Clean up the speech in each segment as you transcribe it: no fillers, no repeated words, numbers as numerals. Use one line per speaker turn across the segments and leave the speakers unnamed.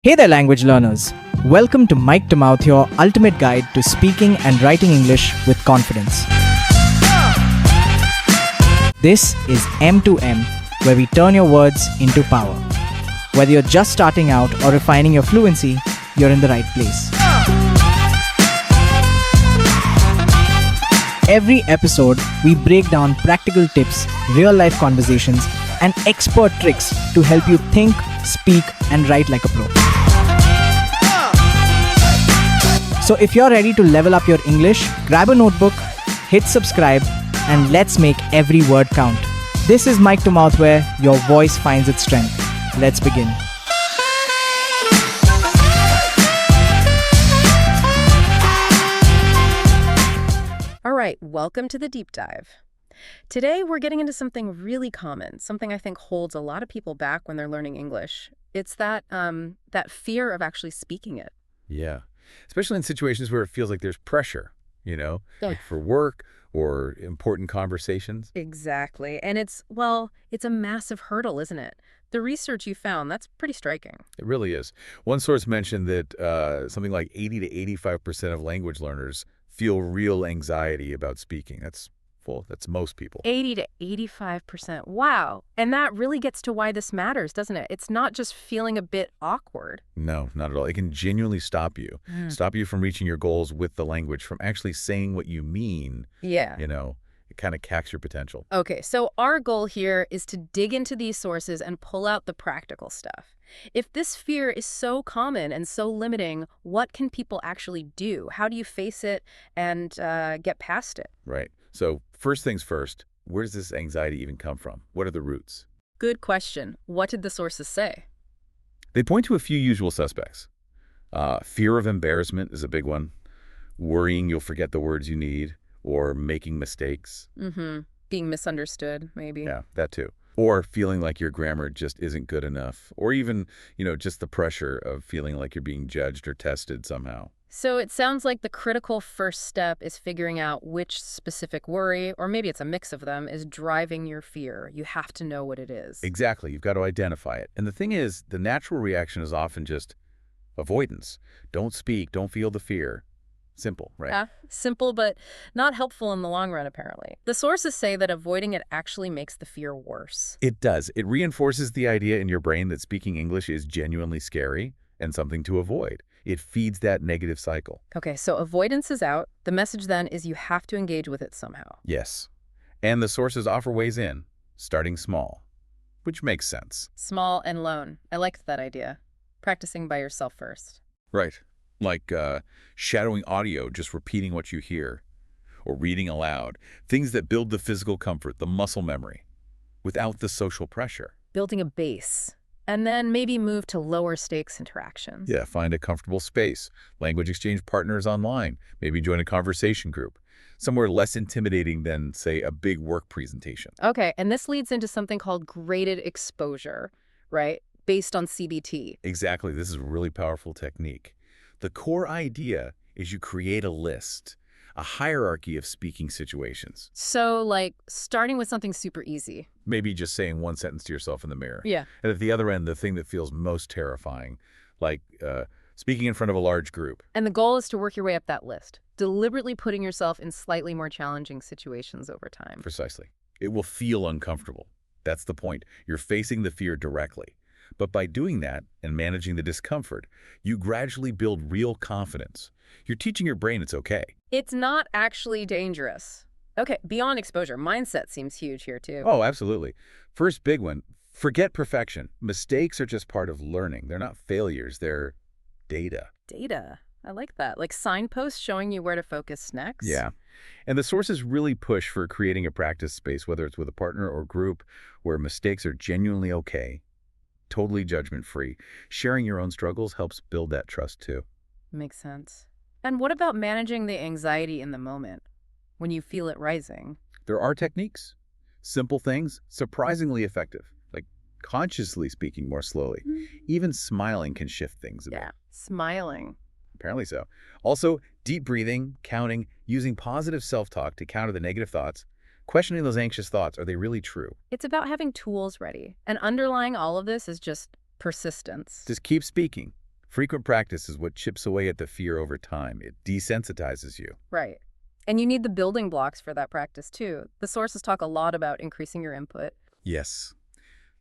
Hey there, language learners. Welcome to Mic to Mouth, your ultimate guide to speaking and writing English with confidence. This is M2M, where we turn your words into power. Whether you're just starting out or refining your fluency, you're in the right place. Every episode, we break down practical tips, real-life conversations, and expert tricks to help you think, speak, and write like a pro. So if you're ready to level up your English, grab a notebook, hit subscribe, and let's make every word count. This is Mic to Mouth, where your voice finds its strength. Let's begin.
All right, welcome to the deep dive. Today, we're getting into something really common, something I think holds a lot of people back when they're learning English. It's that fear of actually speaking it.
Yeah, especially in situations where it feels like there's pressure, like for work or important conversations.
Exactly. And it's a massive hurdle, isn't it? The research you found, that's pretty striking.
It really is. One source mentioned that something like 80 to 85% of language learners feel real anxiety about speaking. That's most people.
80 to 85%. Wow. And that really gets to why this matters, doesn't it? It's not just feeling a bit awkward.
No, not at all. It can genuinely stop you. Stop you from reaching your goals with the language, from actually saying what you mean.
Yeah.
It kind of caps your potential.
Okay, so our goal here is to dig into these sources and pull out the practical stuff. If this fear is so common and so limiting, what can people actually do? How do you face it and get past it?
Right. So first things first, where does this anxiety even come from? What are the roots?
Good question. What did the sources say?
They point to a few usual suspects. Fear of embarrassment is a big one. Worrying you'll forget the words you need, or making mistakes.
Being misunderstood, maybe.
Yeah, that too. Or feeling like your grammar just isn't good enough. Or even, just the pressure of feeling like you're being judged or tested somehow.
So it sounds like the critical first step is figuring out which specific worry, or maybe it's a mix of them, is driving your fear. You have to know what it is.
Exactly. You've got to identify it. And the thing is, the natural reaction is often just avoidance. Don't speak. Don't feel the fear. Simple, right?
Yeah, simple, but not helpful in the long run, apparently. The sources say that avoiding it actually makes the fear worse.
It does. It reinforces the idea in your brain that speaking English is genuinely scary and something to avoid. It feeds that negative cycle.
Okay, so avoidance is out. The message then is you have to engage with it somehow.
Yes. And the sources offer ways in, starting small, which makes sense.
Small and lone. I liked that idea. Practicing by yourself first.
Right. Like shadowing audio, just repeating what you hear, or reading aloud. Things that build the physical comfort, the muscle memory, without the social pressure.
Building a base. And then maybe move to lower stakes interactions.
Yeah, find a comfortable space. Language exchange partners online. Maybe join a conversation group. Somewhere less intimidating than, say, a big work presentation.
Okay, and this leads into something called graded exposure, right? Based on CBT.
Exactly. This is a really powerful technique. The core idea is you create a list, a hierarchy of speaking situations.
So, like, starting with something super easy.
Maybe just saying one sentence to yourself in the mirror.
Yeah.
And at the other end, the thing that feels most terrifying, like speaking in front of a large group.
And the goal is to work your way up that list, deliberately putting yourself in slightly more challenging situations over time.
Precisely. It will feel uncomfortable. That's the point. You're facing the fear directly. But by doing that and managing the discomfort, you gradually build real confidence. You're teaching your brain it's okay.
It's not actually dangerous. Okay, beyond exposure, mindset seems huge here too.
Oh, absolutely. First big one, forget perfection. Mistakes are just part of learning. They're not failures, they're data.
Data. I like that. Like signposts showing you where to focus next.
Yeah. And the sources really push for creating a practice space, whether it's with a partner or group, where mistakes are genuinely okay, totally judgment-free. Sharing your own struggles helps build that trust too.
Makes sense. And what about managing the anxiety in the moment when you feel it rising?
There are techniques, simple things, surprisingly effective, like consciously speaking more slowly. Even smiling can shift things a bit.
Yeah, smiling.
Apparently so. Also, deep breathing, counting, using positive self-talk to counter the negative thoughts, questioning those anxious thoughts, are they really true?
It's about having tools ready. And underlying all of this is just persistence.
Just keep speaking. Frequent practice is what chips away at the fear over time. It desensitizes you.
Right. And you need the building blocks for that practice, too. The sources talk a lot about increasing your input.
Yes.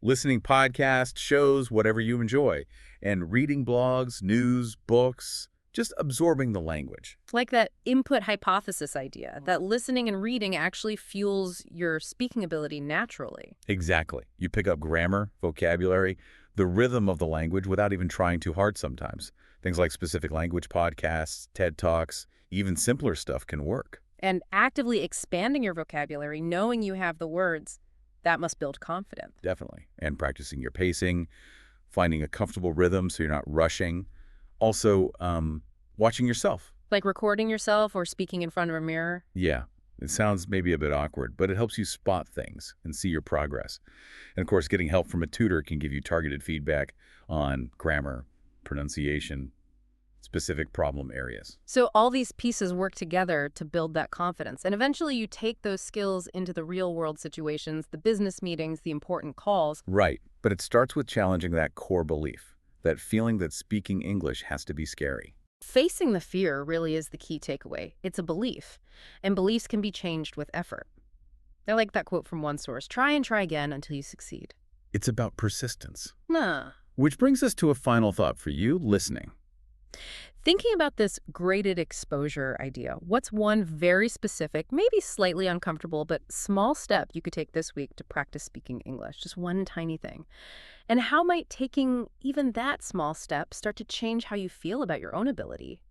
Listening podcasts, shows, whatever you enjoy, and reading blogs, news, books, just absorbing the language.
Like that input hypothesis idea, that listening and reading actually fuels your speaking ability naturally.
Exactly. You pick up grammar, vocabulary, the rhythm of the language without even trying too hard sometimes. Things like specific language podcasts, TED Talks, even simpler stuff can work.
And actively expanding your vocabulary, knowing you have the words, that must build confidence.
Definitely. And practicing your pacing, finding a comfortable rhythm so you're not rushing. Also, watching yourself.
Like recording yourself or speaking in front of a mirror.
Yeah, it sounds maybe a bit awkward, but it helps you spot things and see your progress. And of course, getting help from a tutor can give you targeted feedback on grammar, pronunciation, specific problem areas.
So all these pieces work together to build that confidence. And eventually you take those skills into the real world situations, the business meetings, the important calls.
Right, but it starts with challenging that core belief, that feeling that speaking English has to be scary.
Facing the fear really is the key takeaway. It's a belief, and beliefs can be changed with effort. I like that quote from one source, try and try again until you succeed.
It's about persistence.
Nah.
Which brings us to a final thought for you listening.
Thinking about this graded exposure idea, what's one very specific, maybe slightly uncomfortable, but small step you could take this week to practice speaking English? Just one tiny thing. And how might taking even that small step start to change how you feel about your own ability?